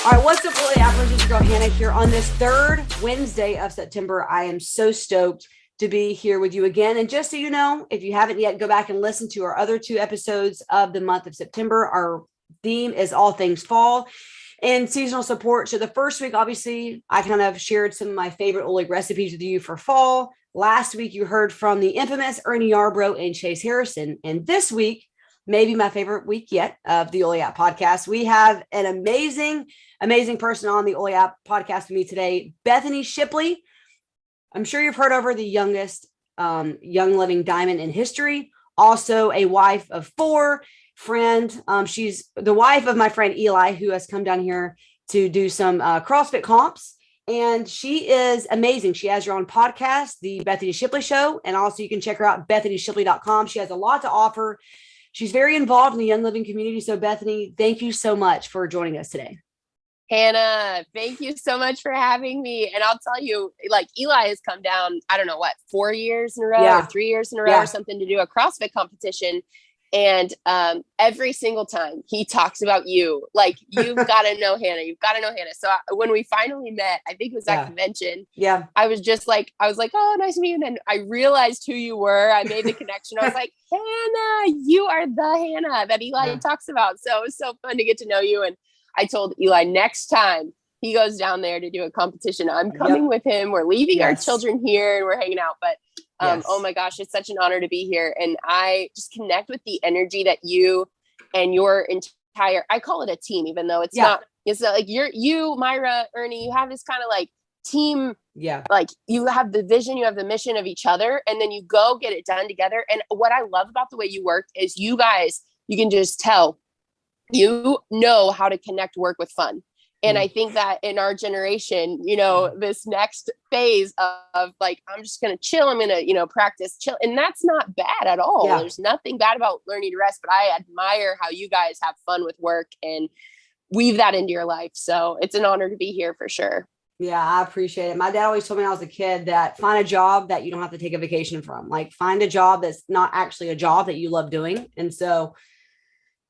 All right, what's up, Lily Apples? It's your girl Hannah here on this third Wednesday of September. I am so stoked to be here with you again. And just so you know, if you haven't yet, go back and listen to our other two episodes of the month of September. Our theme is all things fall and seasonal support. So the first week, obviously, I kind of shared some of my favorite Oleg recipes with you for fall. Last week, you heard from the infamous Ernie Yarbrough and Chase Harrison. And this week, maybe my favorite week yet of the Ole App podcast, we have an amazing person on the Ole App podcast with me today, Bethany Shipley. I'm sure you've heard of her, the youngest young living diamond in history. Also a wife of four, friend. She's the wife of my friend Eli, who has come down here to do some CrossFit comps. And she is amazing. She has her own podcast, the Bethany Shipley Show. And also you can check her out, BethanyShipley.com. She has a lot to offer. She's very involved in the Young Living community. So Bethany, thank you so much for joining us today. Hannah, thank you so much for having me. And I'll tell you, like Eli has come down, I don't know what, 4 years in a row or 3 years in a row or something to do a CrossFit competition. And every single time he talks about you, like, you've got to know Hannah, you've got to know Hannah. So when we finally met, I think it was that convention. Yeah. I was like, oh, nice to meet you. And then I realized who you were. I made the connection. I was like, Hannah, you are the Hannah that Eli talks about. So it was so fun to get to know you. And I told Eli, next time he goes down there to do a competition, I'm coming with him. We're leaving our children here and we're hanging out. But oh my gosh, it's such an honor to be here. And I just connect with the energy that you and your entire, I call it a team, even though it's not like you, Myra, Ernie, you have this kind of like team. Yeah. Like you have the vision, you have the mission of each other, and then you go get it done together. And what I love about the way you work is you guys, you can just tell, you know how to connect work with fun. And I think that in our generation, you know, this next phase of like, I'm just going to chill. I'm going to, you know, practice chill. And that's not bad at all. Yeah. There's nothing bad about learning to rest, but I admire how you guys have fun with work and weave that into your life. So it's an honor to be here for sure. Yeah, I appreciate it. My dad always told me when I was a kid that find a job that you don't have to take a vacation from. Like find a job that's not actually a job that you love doing. And so,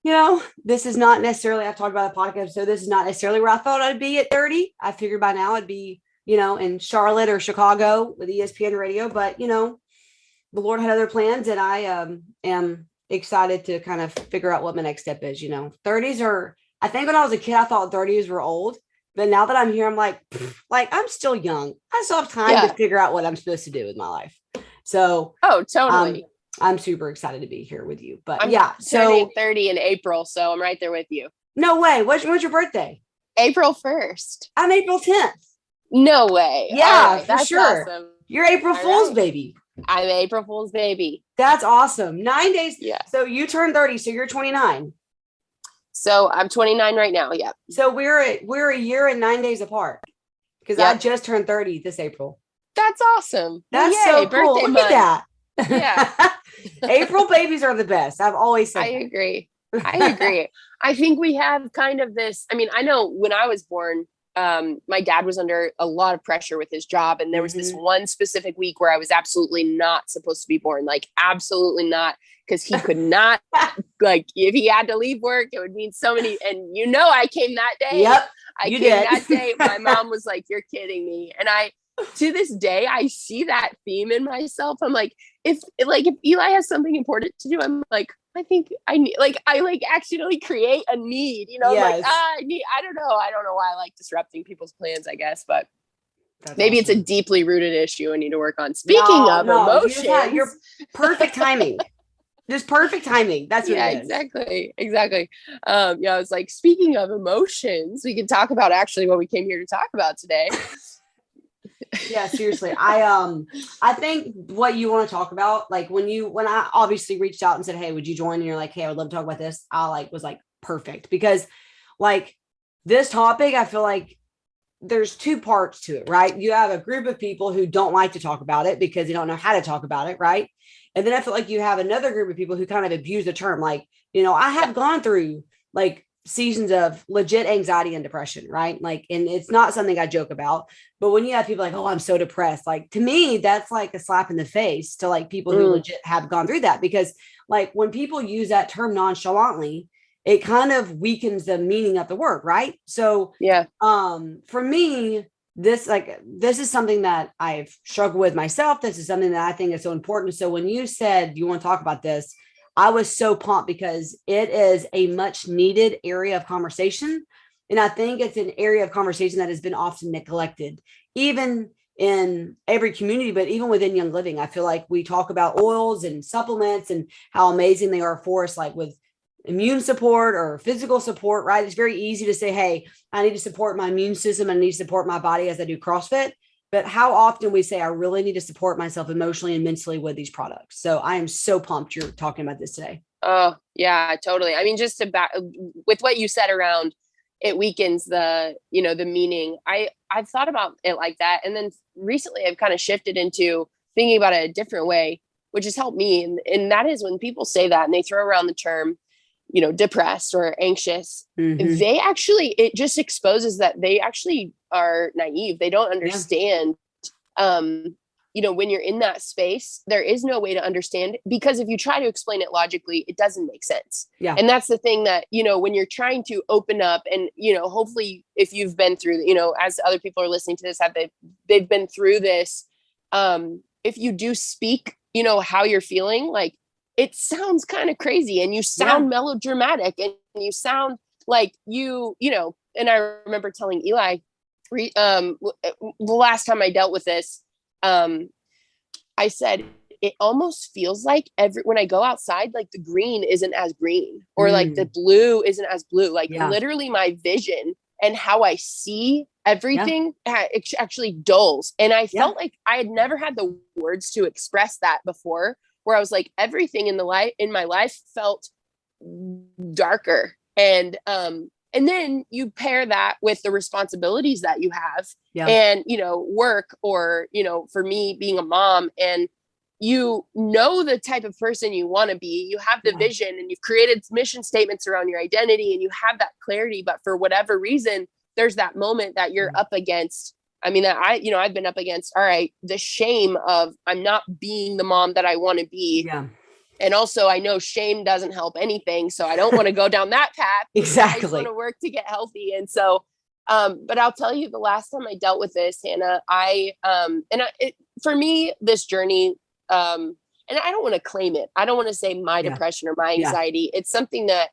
you know, this is not necessarily, I've talked about the podcast, so this is not necessarily where I thought I'd be at 30. I figured by now I'd be, you know, in Charlotte or Chicago with ESPN radio, but, you know, the Lord had other plans and I am excited to kind of figure out what my next step is. You know, 30s are, I think when I was a kid, I thought 30s were old, but now that I'm here, I'm like I'm still young. I still have time to figure out what I'm supposed to do with my life. So, oh, totally. I'm super excited to be here with you, but I'm turning 30 in April. So I'm right there with you. No way. What's your birthday? April 1st. I'm April 10th. No way. Yeah, for sure. Awesome. You're April Fool's baby. I'm April Fool's baby. That's awesome. 9 days. Yeah. So you turned 30. So you're 29. So I'm 29 right now. Yeah. So we're a year and 9 days apart because I just turned 30 this April. That's awesome. That's so cool. Look at that. Yeah. April babies are the best. I've always said I agree. I think we have kind of this, I mean, I know when I was born, my dad was under a lot of pressure with his job. And there was this one specific week where I was absolutely not supposed to be born, like absolutely not, because he could not, like if he had to leave work, it would mean so many. And you know, I came that day. Yep. I came that day. My mom was like, you're kidding me. And to this day, I see that theme in myself. I'm like, if Eli has something important to do, I'm like, I think I need, like, I like accidentally create a need, you know, like, I don't know why I like disrupting people's plans, I guess, but maybe it's a deeply rooted issue I need to work on. Speaking of emotions. You're perfect timing. Just perfect timing. That's what it is. Exactly. I was like, speaking of emotions, we can talk about actually what we came here to talk about today. Yeah, seriously. I think what you want to talk about, like when I obviously reached out and said, hey, would you join? And you're like, hey, I would love to talk about this. I was like, perfect. Because like this topic, I feel like there's two parts to it, right? You have a group of people who don't like to talk about it because they don't know how to talk about it. Right. And then I feel like you have another group of people who kind of abuse the term. Like, you know, I have gone through like seasons of legit anxiety and depression, right? Like, and it's not something I joke about, but when you have people like, oh, I'm so depressed, like to me, that's like a slap in the face to like people who legit have gone through that, because like when people use that term nonchalantly, it kind of weakens the meaning of the word, right? So Yeah. for me, this is something that I've struggled with myself. This is something that I think is so important. So when you said you want to talk about this, I was so pumped because it is a much needed area of conversation. And I think it's an area of conversation that has been often neglected, even in every community, but even within Young Living. I feel like we talk about oils and supplements and how amazing they are for us, like with immune support or physical support, right? It's very easy to say, hey, I need to support my immune system. I need to support my body as I do CrossFit. But how often we say, I really need to support myself emotionally and mentally with these products. So I am so pumped you're talking about this today. Oh, yeah, totally. I mean, just with what you said around it weakens the, the meaning. I've thought about it like that. And then recently I've kind of shifted into thinking about it a different way, which has helped me. And that is when people say that and they throw around the term, depressed or anxious, it just exposes that they actually are naive. They don't understand, when you're in that space, there is no way to understand, because if you try to explain it logically, it doesn't make sense. Yeah. And that's the thing that, when you're trying to open up and, hopefully if you've been through, as other people are listening to this, they've been through this. If you do speak, how you're feeling, like, it sounds kind of crazy and you sound melodramatic and you sound like and I remember telling Eli, the last time I dealt with this, I said, it almost feels like when I go outside, like the green isn't as green or like the blue isn't as blue, like literally my vision and how I see everything actually dulls. And I felt like I had never had the words to express that before, where I was like, everything in my life felt darker. And then you pair that with the responsibilities that you have and, work, or, for me being a mom, and the type of person you want to be, you have the vision and you've created mission statements around your identity and you have that clarity, but for whatever reason, there's that moment that you're up against. I mean, I've been up against, all right, the shame of I'm not being the mom that I want to be. Yeah. And also I know shame doesn't help anything. So I don't want to go down that path. Exactly. I just want to work to get healthy. And so, but I'll tell you, the last time I dealt with this, Hannah, for me, this journey, and I don't want to claim it. I don't want to say my depression or my anxiety. It's something that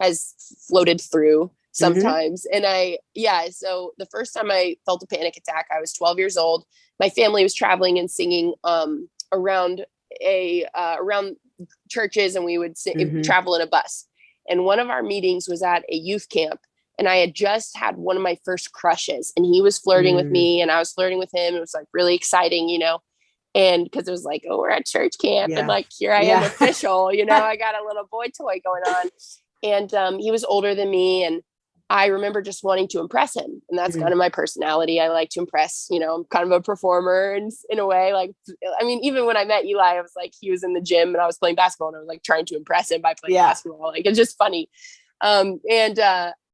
has floated through sometimes. And so the first time I felt a panic attack, I was 12 years old. My family was traveling and singing around churches, and we would travel in a bus. And one of our meetings was at a youth camp, and I had just had one of my first crushes, and he was flirting with me and I was flirting with him. It was like really exciting, and because it was like, oh, we're at church camp and like, here I am official, I got a little boy toy going on. And he was older than me, and I remember just wanting to impress him. And that's kind of my personality. I like to impress, I'm kind of a performer, and in a way, like, I mean, even when I met Eli, I was like, he was in the gym and I was playing basketball, and I was like trying to impress him by playing basketball. Like, it's just funny.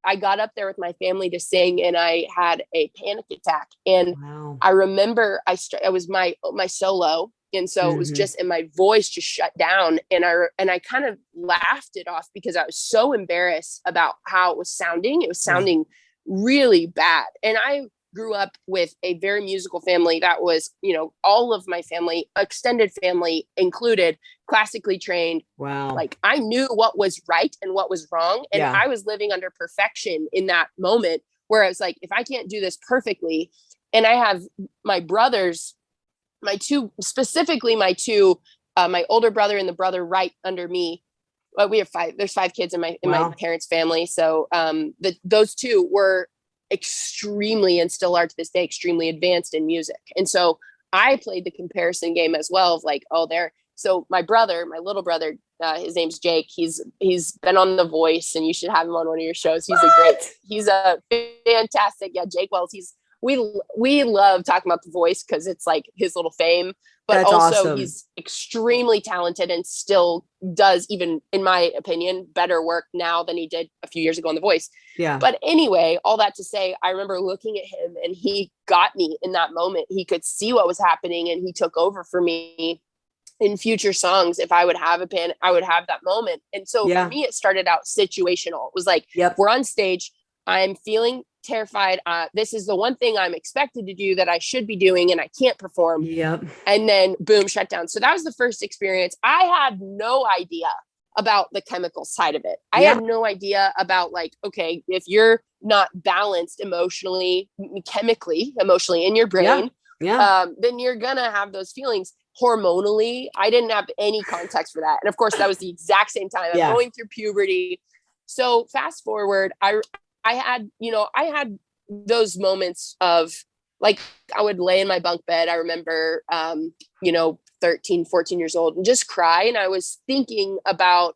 I got up there with my family to sing, and I had a panic attack. And I remember it was my solo. And so it was just, and my voice just shut down. And I kind of laughed it off because I was so embarrassed about how it was sounding. It was sounding really bad. And I grew up with a very musical family that was, all of my family, extended family included, classically trained. Wow. Like, I knew what was right and what was wrong. And I was living under perfection in that moment, where I was like, if I can't do this perfectly, and I have my brothers, my older brother and the brother right under me. Well, we have there's 5 kids in my parents' family. So those two were extremely, and still are to this day, extremely advanced in music. And so I played the comparison game as well of like, so my little brother, his name's Jake. He's been on The Voice, and you should have him on one of your shows. He's a fantastic, Jake Wells. We love talking about The Voice because it's like his little fame, but That's also awesome. He's extremely talented and still does, even in my opinion, better work now than he did a few years ago on The Voice. Yeah. But anyway, all that to say, I remember looking at him, and he got me in that moment. He could see what was happening, and he took over for me. in future songs, if I would have a panic, I would have that moment. And so for me, it started out situational. It was like, we're on stage, I'm feeling terrified. This is the one thing I'm expected to do that I should be doing, and I can't perform. And then boom, shut down. So that was the first experience. I had no idea about the chemical side of it. I had no idea about like, okay, if you're not balanced emotionally, chemically, emotionally in your brain, then you're gonna have those feelings. Hormonally, I didn't have any context for that. And of course, that was the exact same time I'm going through puberty. So fast forward, I had those moments of like, I would lay in my bunk bed. I remember, 13, 14 years old, and just cry. And I was thinking about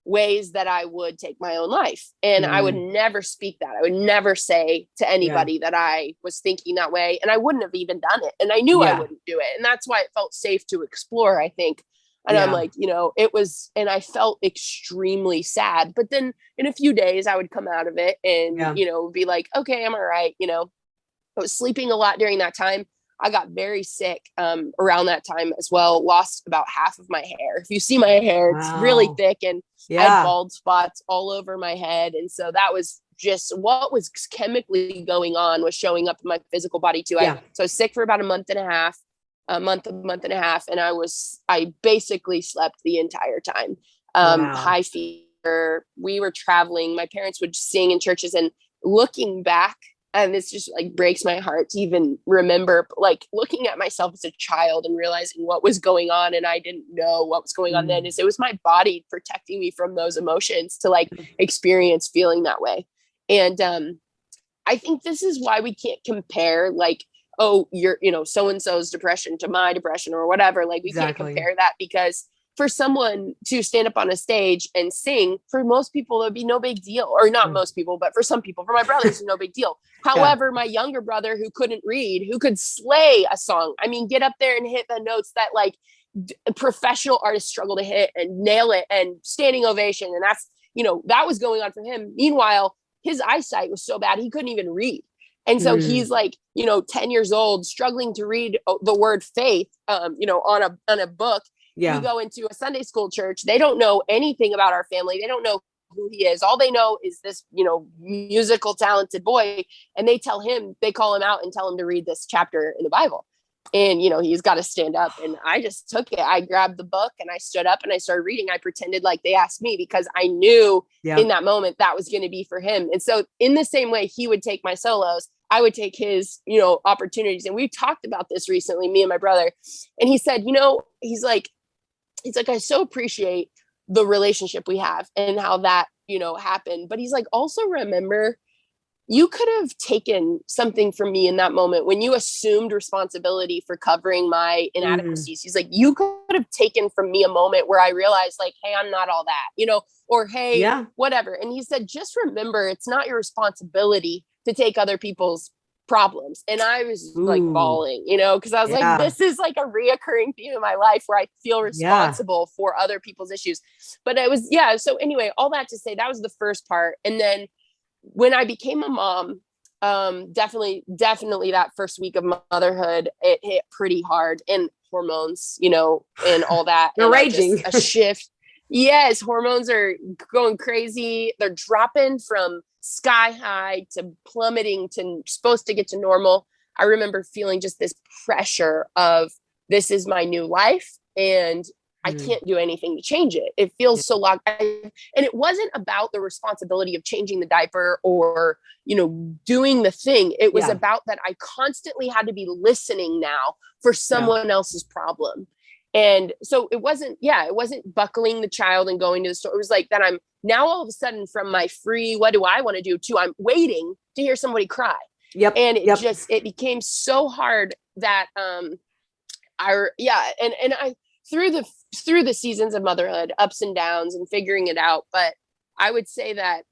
ways that I would take my own life. And I would never speak that. I would never say to anybody that I was thinking that way. And I wouldn't have even done it. And I knew I wouldn't do it. And that's why it felt safe to explore, I think. And I'm like, it was, and I felt extremely sad. But then in a few days, I would come out of it and, be like, okay, I'm all right. I was sleeping a lot during that time. I got very sick around that time as well. Lost about half of my hair. If you see my hair, it's really thick, and I had bald spots all over my head. And so that was just what was chemically going on, was showing up in my physical body too. So I was sick for about a month and a half. And I basically slept the entire time. High fever. We were traveling. My parents would sing in churches, and looking back, and this just like breaks my heart to even remember, like looking at myself as a child and realizing what was going on. And I didn't know what was going on then. It was my body protecting me from those emotions to like experience feeling that way. And I think this is why we can't compare like, oh, you're, so-and-so's depression to my depression or whatever. Like we can't compare that, because for someone to stand up on a stage and sing, for most people, it'd be no big deal. Or not most people, but for some people, for my brothers, no big deal. However, my younger brother, who couldn't read, who could slay a song, I mean, get up there and hit the notes that like professional artists struggle to hit, and nail it, and standing ovation. And that's, that was going on for him. Meanwhile, his eyesight was so bad, he couldn't even read. And so he's like, 10 years old, struggling to read the word faith, on a book. We go into a Sunday school church. They don't know anything about our family. They don't know who he is. All they know is this, musical talented boy. And they call him out and tell him to read this chapter in the Bible. And, he's got to stand up. And I just took it. I grabbed the book and I stood up and I started reading. I pretended like they asked me, because I knew in that moment that was going to be for him. And so in the same way he would take my solos, I would take his, opportunities. And we talked about this recently, me and my brother. And he said, he's like, I so appreciate the relationship we have and how that, happened. But he's like, also remember, you could have taken something from me in that moment when you assumed responsibility for covering my inadequacies. He's like, you could have taken from me a moment where I realized like, hey, I'm not all that, or hey, whatever. And he said, just remember, it's not your responsibility to take other people's problems. And I was like bawling, because I was like, this is like a reoccurring theme in my life where I feel responsible for other people's issues. But it was, so anyway, all that to say, that was the first part. And then when I became a mom, definitely that first week of motherhood, it hit pretty hard, and hormones, and all that. You're raging. A shift. Yes. Hormones are going crazy. They're dropping from sky high to plummeting to supposed to get to normal. I remember feeling just this pressure of, this is my new life, and I can't do anything to change it. It feels so locked. And it wasn't about the responsibility of changing the diaper or, doing the thing. It was about that I constantly had to be listening now for someone else's problem. And so it wasn't buckling the child and going to the store. It was like that I'm now all of a sudden from my free, what do I want to do, to I'm waiting to hear somebody cry. And it became so hard that, I through the seasons of motherhood, ups and downs and figuring it out. But I would say that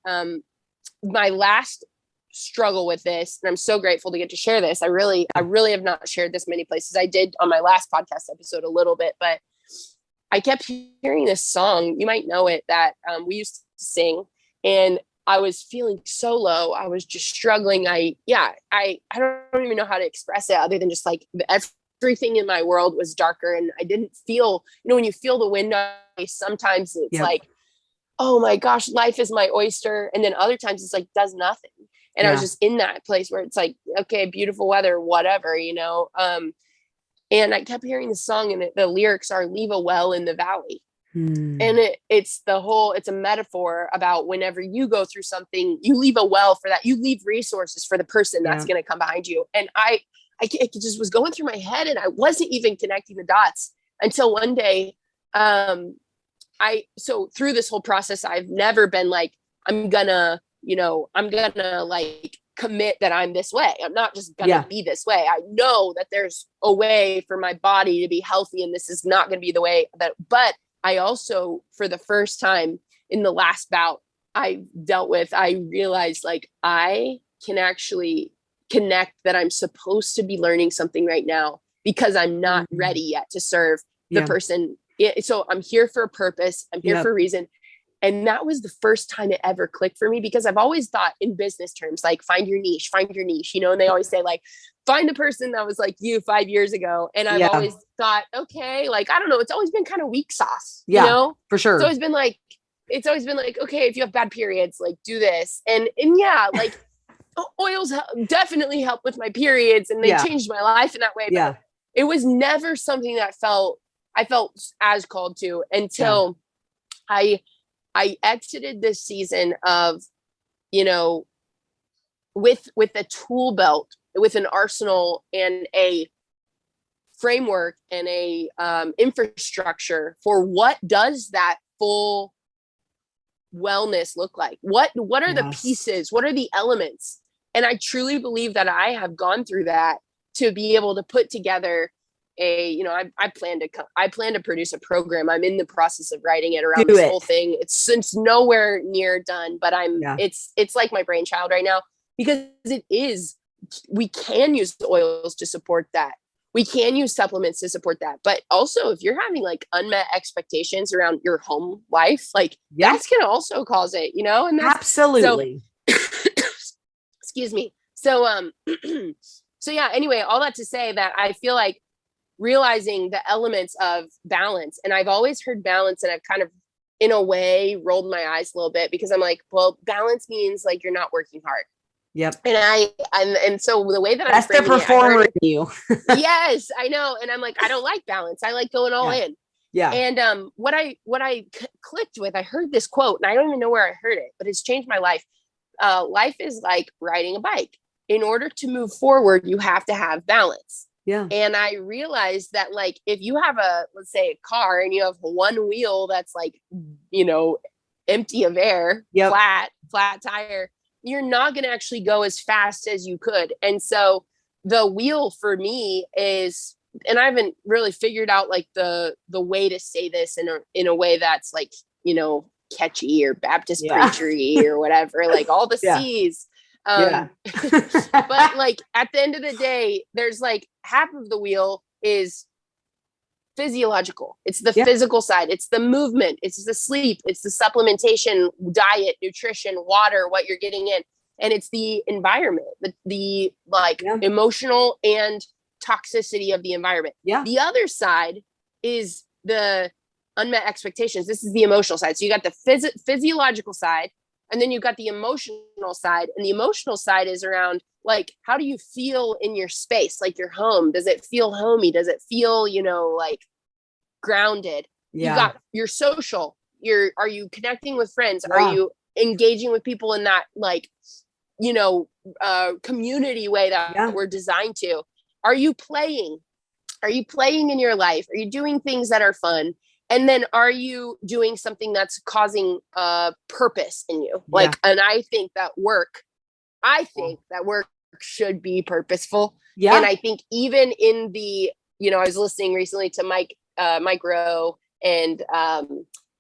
my last struggle with this, and I'm so grateful to get to share this. I really have not shared this many places. I did on my last podcast episode a little bit, but I kept hearing this song. You might know it, that we used to sing, and I was feeling so low. I was just struggling. I don't even know how to express it other than just like everything in my world was darker, and I didn't feel, when you feel the wind, sometimes it's like, oh my gosh, life is my oyster. And then other times it's like, does nothing. And I was just in that place where it's like, okay, beautiful weather, whatever, and I kept hearing the song, and the lyrics are leave a well in the valley. And it's a metaphor about whenever you go through something, you leave a well for that. You leave resources for the person that's going to come behind you. And it just was going through my head, and I wasn't even connecting the dots until one day, so through this whole process, I've never been like, I'm gonna like commit that I'm this way. I'm not just gonna be this way. I know that there's a way for my body to be healthy, and this is not gonna be the way but I also, for the first time in the last bout I realized like I can actually connect that I'm supposed to be learning something right now because I'm not ready yet to serve the person. So I'm here for a purpose. I'm here for a reason. And that was the first time it ever clicked for me, because I've always thought in business terms, like find your niche, and they always say like, find the person that was like you 5 years ago. And I've always thought, okay, like, I don't know. It's always been kind of weak sauce, for sure. It's always been like, okay, if you have bad periods, like do this. And like oils definitely help with my periods, and they changed my life in that way. But it was never something that I felt as called to until I exited this season of, with a tool belt, with an arsenal and a framework and a infrastructure for what does that full wellness look like? What are the pieces? What are the elements? And I truly believe that I have gone through that to be able to put together I plan to produce a program. I'm in the process of writing it around this whole thing. It's nowhere near done, but it's like my brainchild right now, because we can use the oils to support that. We can use supplements to support that. But also, if you're having like unmet expectations around your home life, like that's going to also cause it, and that's absolutely. So, excuse me. So, anyway, all that to say that I feel like realizing the elements of balance. And I've always heard balance, and I've kind of, in a way, rolled my eyes a little bit, because I'm like, well, balance means like you're not working hard. Yep. And so the way that that's the performer in you. Yes, I know. And I'm like, I don't like balance. I like going all in. Yeah. And what I clicked with, I heard this quote, and I don't even know where I heard it, but it's changed my life. Life is like riding a bike. In order to move forward, you have to have balance. Yeah. And I realized that, like, if you have let's say a car, and you have one wheel that's like, empty of air, flat tire, you're not going to actually go as fast as you could. And so the wheel for me is, and I haven't really figured out like the way to say this in a way that's like, catchy or Baptist preachery or whatever, like all the C's. But like at the end of the day, there's like half of the wheel is physiological. It's the physical side. It's the movement. It's the sleep. It's the supplementation, diet, nutrition, water, what you're getting in. And it's the environment, the emotional and toxicity of the environment. Yeah. The other side is the unmet expectations. This is the emotional side. So you got the physiological side, and then you've got the emotional side. And the emotional side is around, like, how do you feel in your space? Like your home, does it feel homey? Does it feel, like grounded? Yeah. You got your social, are you connecting with friends? Yeah. Are you engaging with people in that, like, community way that we're designed to? Are you playing? Are you playing in your life? Are you doing things that are fun? And then are you doing something that's causing purpose in you? Like, and I think that work should be purposeful. Yeah. And I think even in the, I was listening recently to Mike Rowe, and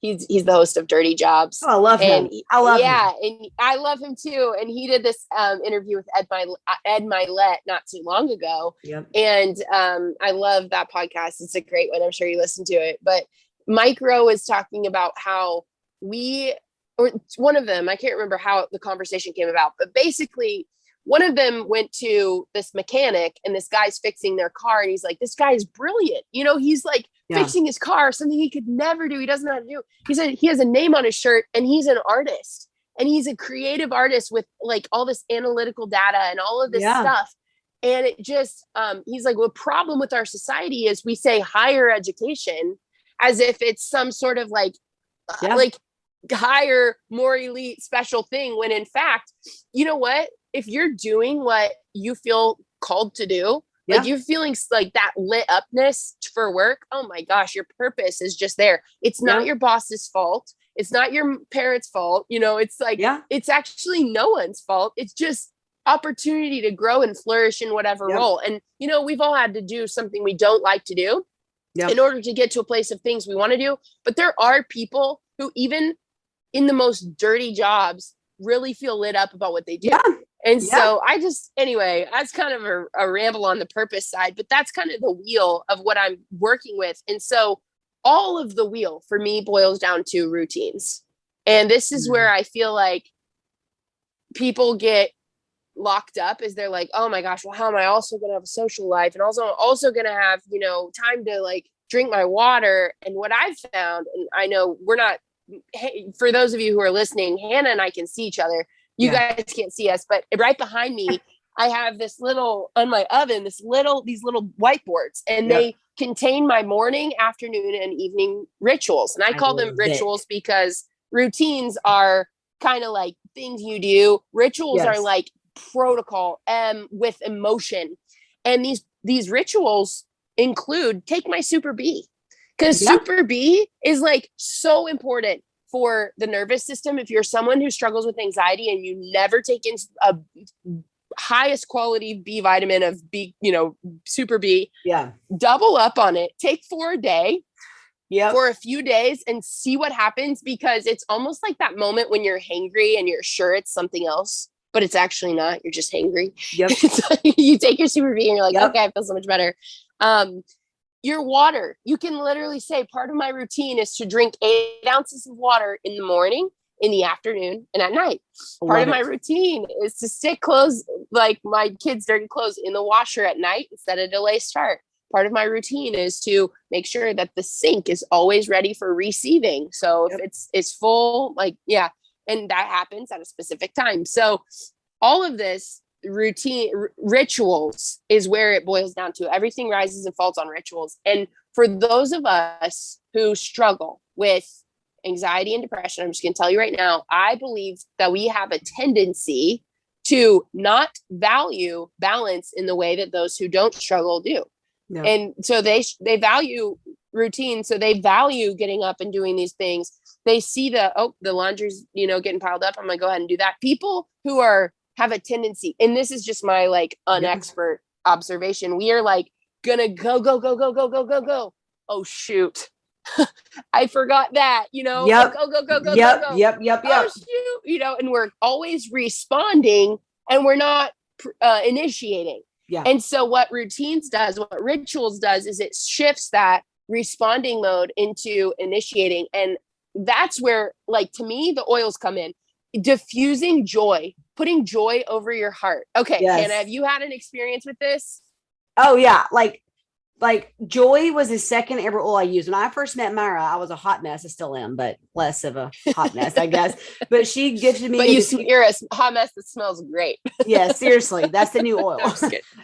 he's the host of Dirty Jobs. Oh, I love him. I love him. And I love him too. And he did this interview with Ed Milet not too long ago. Yep. And I love that podcast. It's a great one. I'm sure you listen to it. But Mike Rowe is talking about how one of them, I can't remember how the conversation came about, but basically one of them went to this mechanic and this guy's fixing their car. And he's like, this guy is brilliant. You know, he's like fixing his car, something he could never do. He doesn't know how to do. He said he has a name on his shirt and he's an artist and he's a creative artist with like all this analytical data and all of this stuff. And it just, he's like, well, the problem with our society is we say higher education as if it's some sort of like higher, more elite special thing. When in fact, you know what? If you're doing what you feel called to do, like you're feeling like that lit upness for work, oh my gosh, your purpose is just there. It's not your boss's fault. It's not your parents' fault. You know, it's like, it's actually no one's fault. It's just opportunity to grow and flourish in whatever role. And, you know, we've all had to do something we don't like to do in order to get to a place of things we want to do. But there are people who even in the most dirty jobs really feel lit up about what they do. And so I just, anyway, that's kind of a ramble on the purpose side, but that's kind of the wheel of what I'm working with. And so all of the wheel for me boils down to routines. And this is where I feel like people get locked up, is they're like, oh my gosh, well, how am I also going to have a social life? And also going to have, you know, time to like drink my water. And what I've found, and I know we're not, for those of you who are listening, Hannah and I can see each other. You guys can't see us, but right behind me, I have this little, on my oven, these little whiteboards, and they contain my morning, afternoon, and evening rituals. And I call them rituals because routines are kind of like things you do. Rituals are like protocol with emotion. And these rituals include take my Super B, because Super B is like so important for the nervous system. If you're someone who struggles with anxiety and you never take in a highest quality B vitamin of B, you know, Super B, double up on it, take 4 a day for a few days and see what happens, because it's almost like that moment when you're hangry and you're sure it's something else, but it's actually not. You're just hangry. You take your Super B and you're like, okay, I feel so much better. Your water, you can literally say part of my routine is to drink 8 ounces of water in the morning, in the afternoon, and at night. Part of my routine is to stick clothes, like my kids' dirty clothes, in the washer at night instead of delay start. Part of my routine is to make sure that the sink is always ready for receiving. So if it's full, like, and that happens at a specific time. So all of this routine rituals is where it boils down to. Everything rises and falls on rituals. And for those of us who struggle with anxiety and depression, I'm just going to tell you right now, I believe that we have a tendency to not value balance in the way that those who don't struggle do. And so they value routine. So they value getting up and doing these things. They see the laundry's, you know, getting piled up, I'm going to go ahead and do that. People who have a tendency, and this is just my like unexpert observation, we are like gonna go. Oh shoot, I forgot that, you know. Go. Oh shoot, you know, and we're always responding and we're not initiating. And so what routines does, what rituals does, is it shifts that responding mode into initiating. And that's where, like, to me, the oils come in. Diffusing joy, putting joy over your heart. Okay, Hannah, have you had an experience with this? Oh yeah, like joy was the second ever oil I used. When I first met Myra, I was a hot mess. I still am, but less of a hot mess, I guess. But she gifted me. But you're a hot mess that smells great. Yeah, seriously, that's the new oil.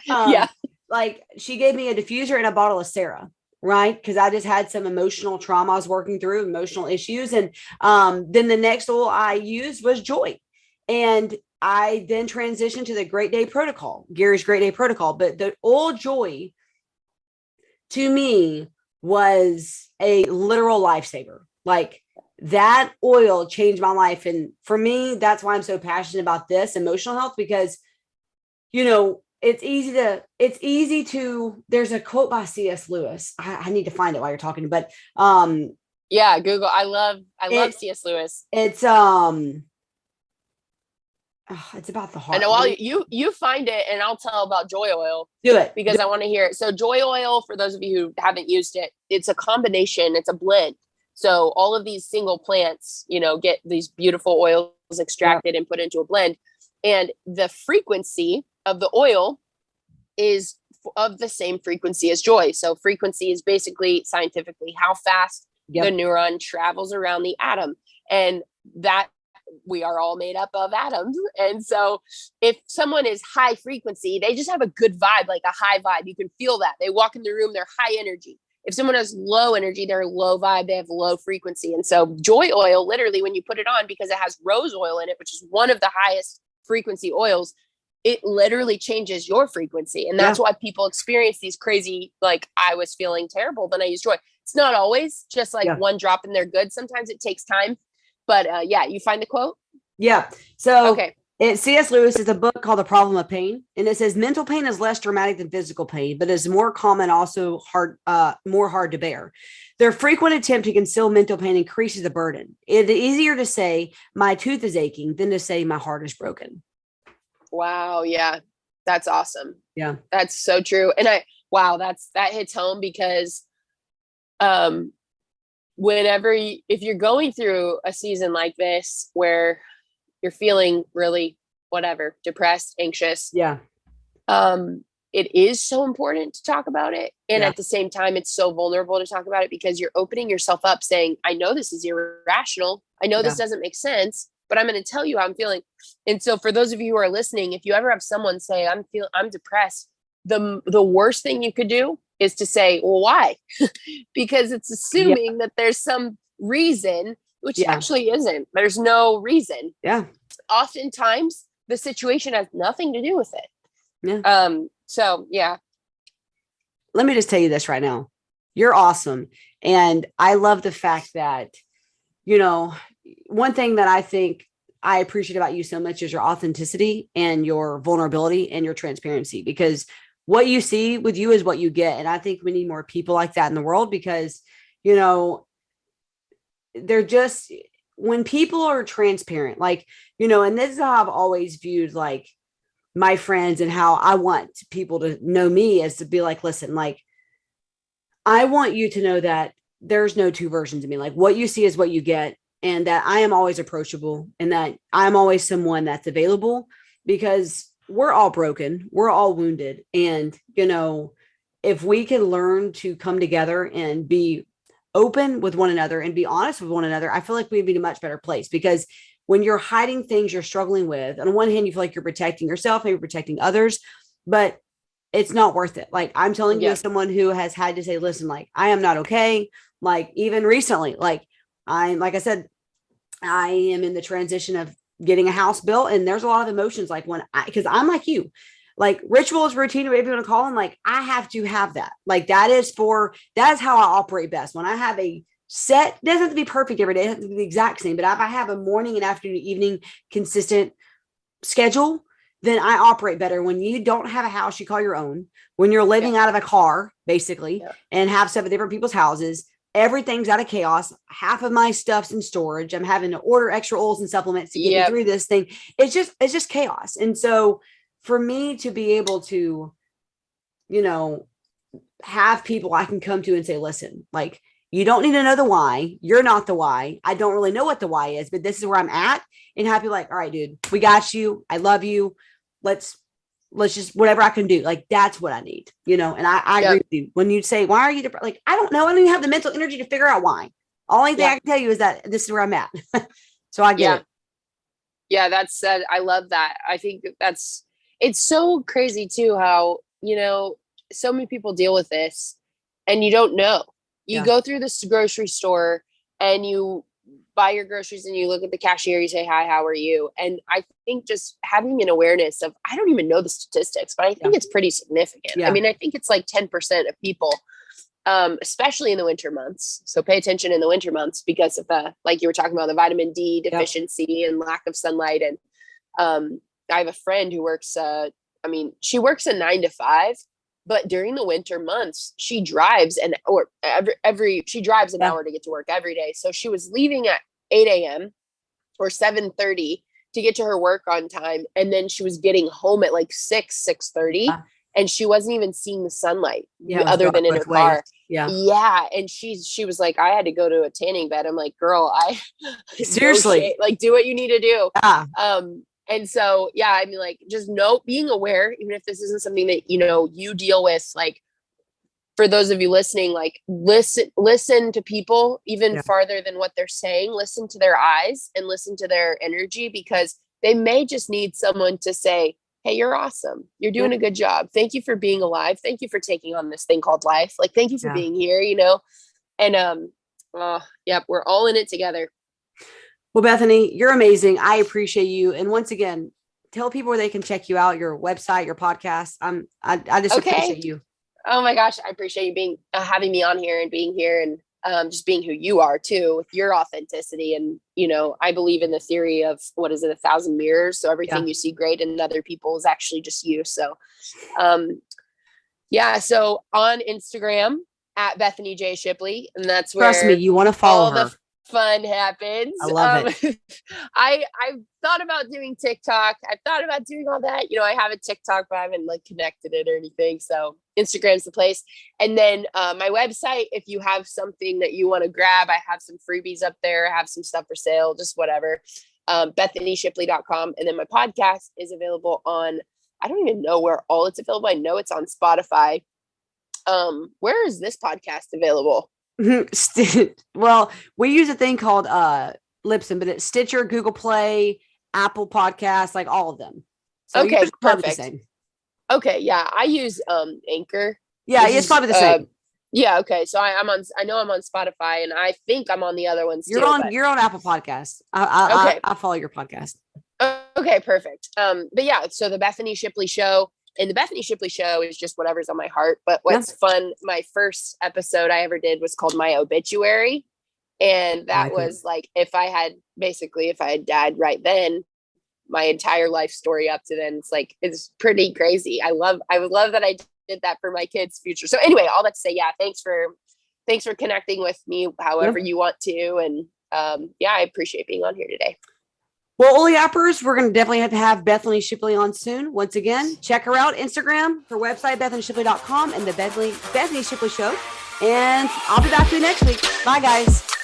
Yeah, like she gave me a diffuser and a bottle of Sarah. Right. Because I just had some emotional trauma I was working through, emotional issues. And then the next oil I used was joy. And I then transitioned to the Great Day Protocol, Gary's Great Day Protocol. But the oil joy to me was a literal lifesaver. Like that oil changed my life. And for me, that's why I'm so passionate about this emotional health, because, you know, it's easy to, there's a quote by C.S. Lewis. I need to find it while you're talking, but yeah, Google. I love C.S. Lewis. It's about the heart. I know, while you find it, and I'll tell about joy oil. Do it, because I want to hear it. So joy oil, for those of you who haven't used it, it's a combination, it's a blend. So all of these single plants, you know, get these beautiful oils extracted and put into a blend. And the frequency of the oil is of the same frequency as joy. So frequency is basically scientifically how fast the neuron travels around the atom. And that we are all made up of atoms. And so if someone is high frequency, they just have a good vibe, like a high vibe. You can feel that. They walk in the room, they're high energy. If someone has low energy, they're low vibe, they have low frequency. And so joy oil, literally, when you put it on, because it has rose oil in it, which is one of the highest frequency oils, it literally changes your frequency. And that's why people experience these crazy, like, I was feeling terrible, then I use joy. It's not always just like one drop and they're good. Sometimes it takes time. But you find the quote? Yeah. So C.S. Lewis is a book called The Problem of Pain. And it says mental pain is less dramatic than physical pain, but is more common, also more hard to bear. Their frequent attempt to conceal mental pain increases the burden. It is easier to say my tooth is aching than to say my heart is broken. Wow. Yeah. That's awesome. Yeah. That's so true. And that hits home because, if you're going through a season like this where you're feeling really depressed, anxious, it is so important to talk about it. And at the same time, it's so vulnerable to talk about it because you're opening yourself up saying, I know this is irrational. I know this doesn't make sense, but I'm going to tell you how I'm feeling. And so for those of you who are listening, if you ever have someone say, I'm depressed, the worst thing you could do is to say, well, why? Because it's assuming that there's some reason, which actually isn't. There's no reason. Yeah. Oftentimes the situation has nothing to do with it. Yeah. Let me just tell you this right now. You're awesome. And I love the fact that, one thing that I think I appreciate about you so much is your authenticity and your vulnerability and your transparency, because what you see with you is what you get. And I think we need more people like that in the world because, they're just, when people are transparent, like, and this is how I've always viewed like my friends and how I want people to know me is to be like, listen, like, I want you to know that there's no two versions of me. Like what you see is what you get. And that I am always approachable and that I'm always someone that's available because we're all broken. We're all wounded. And, if we can learn to come together and be open with one another and be honest with one another, I feel like we'd be in a much better place because when you're hiding things you're struggling with, on one hand, you feel like you're protecting yourself, maybe protecting others, but it's not worth it. Like I'm telling you as someone who has had to say, listen, like I am not okay. Like even recently, like I said, I am in the transition of getting a house built and there's a lot of emotions. Like because I'm like you, like rituals, routine, whatever you want to call them. Like I have to have that. Like that is how I operate best. When I have a set, it doesn't have to be perfect every day. It doesn't have to be the exact same, but if I have a morning and afternoon, evening, consistent schedule, then I operate better. When you don't have a house you call your own, when you're living out of a car, basically, and have stuff at different people's houses, everything's out of chaos. Half of my stuff's in storage. I'm having to order extra oils and supplements to get me through this thing. It's just chaos. And so for me to be able to, have people I can come to and say, listen, like, you don't need to know the why. You're not the why. I don't really know what the why is, but this is where I'm at. And have people like, all right, dude, we got you. I love you. Let's just whatever I can do. Like, that's what I need, and I agree with you. When you say, why are you depressed? Like, I don't know. I don't even have the mental energy to figure out why. Only thing I can tell you is that this is where I'm at. So I get it. Yeah. That's I love that. I think it's so crazy too, how, so many people deal with this and you don't know. You go through this grocery store and you buy your groceries and you look at the cashier, you say, hi, how are you? And I think just having an awareness of, I don't even know the statistics, but I think it's pretty significant. I mean, I think it's like 10% of people, especially in the winter months. So pay attention in the winter months because of like you were talking about, the vitamin D deficiency and lack of sunlight. And I have a friend who works, she works a 9 to 5, but during the winter months, she drives she drives an hour to get to work every day. So she was leaving at 8 a.m. or 7:30 to get to her work on time. And then she was getting home at like 6:30 and she wasn't even seeing the sunlight other than in her car. Yeah. And she was like, I had to go to a tanning bed. I'm like, girl, seriously, like do what you need to do. And so, yeah, I mean, like, just being aware, even if this isn't something that, you deal with, like, for those of you listening, like, listen to people even farther than what they're saying. Listen to their eyes and listen to their energy, because they may just need someone to say, hey, you're awesome. You're doing a good job. Thank you for being alive. Thank you for taking on this thing called life. Like, thank you for being here, and, we're all in it together. Well, Bethany, you're amazing. I appreciate you. And once again, tell people where they can check you out, your website, your podcast. I just appreciate you. Oh my gosh. I appreciate you having me on here and being here, and just being who you are too, with your authenticity. And, I believe in the theory of, 1,000 mirrors. So everything you see great in other people is actually just you. So, so on Instagram at Bethany J. Shipley. And that's where, trust me, you want to follow her. The fun happens. I love it. I've thought about doing TikTok. I've thought about doing all that. I have a TikTok, but I haven't like connected it or anything. So Instagram's the place. And then my website, if you have something that you want to grab, I have some freebies up there. I have some stuff for sale, just whatever. BethanyShipley.com. And then my podcast is available on, I don't even know where all it's available. I know it's on Spotify. Where is this podcast available? Well, we use a thing called Libsyn, but it's Stitcher, Google Play, Apple Podcasts, like all of them. So okay, perfect. Okay, yeah, I use Anchor. Yeah, it's probably the same. Yeah, okay. So I know I'm on Spotify, and I think I'm on the other ones too. You're on Apple Podcasts. I follow your podcast. Okay, perfect. But yeah, so the Bethany Shipley Show. And the Bethany Shipley Show is just whatever's on my heart. But what's fun, my first episode I ever did was called My Obituary. And that was like, if I had died right then, my entire life story up to then, it's pretty crazy. I would love that I did that for my kids' future. So anyway, all that to say, thanks for connecting with me however you want to. And I appreciate being on here today. Well, Oli Appers, we're going to definitely have to have Bethany Shipley on soon. Once again, check her out. Instagram, her website, BethanyShipley.com, and the Bethany Shipley Show. And I'll be back to you next week. Bye, guys.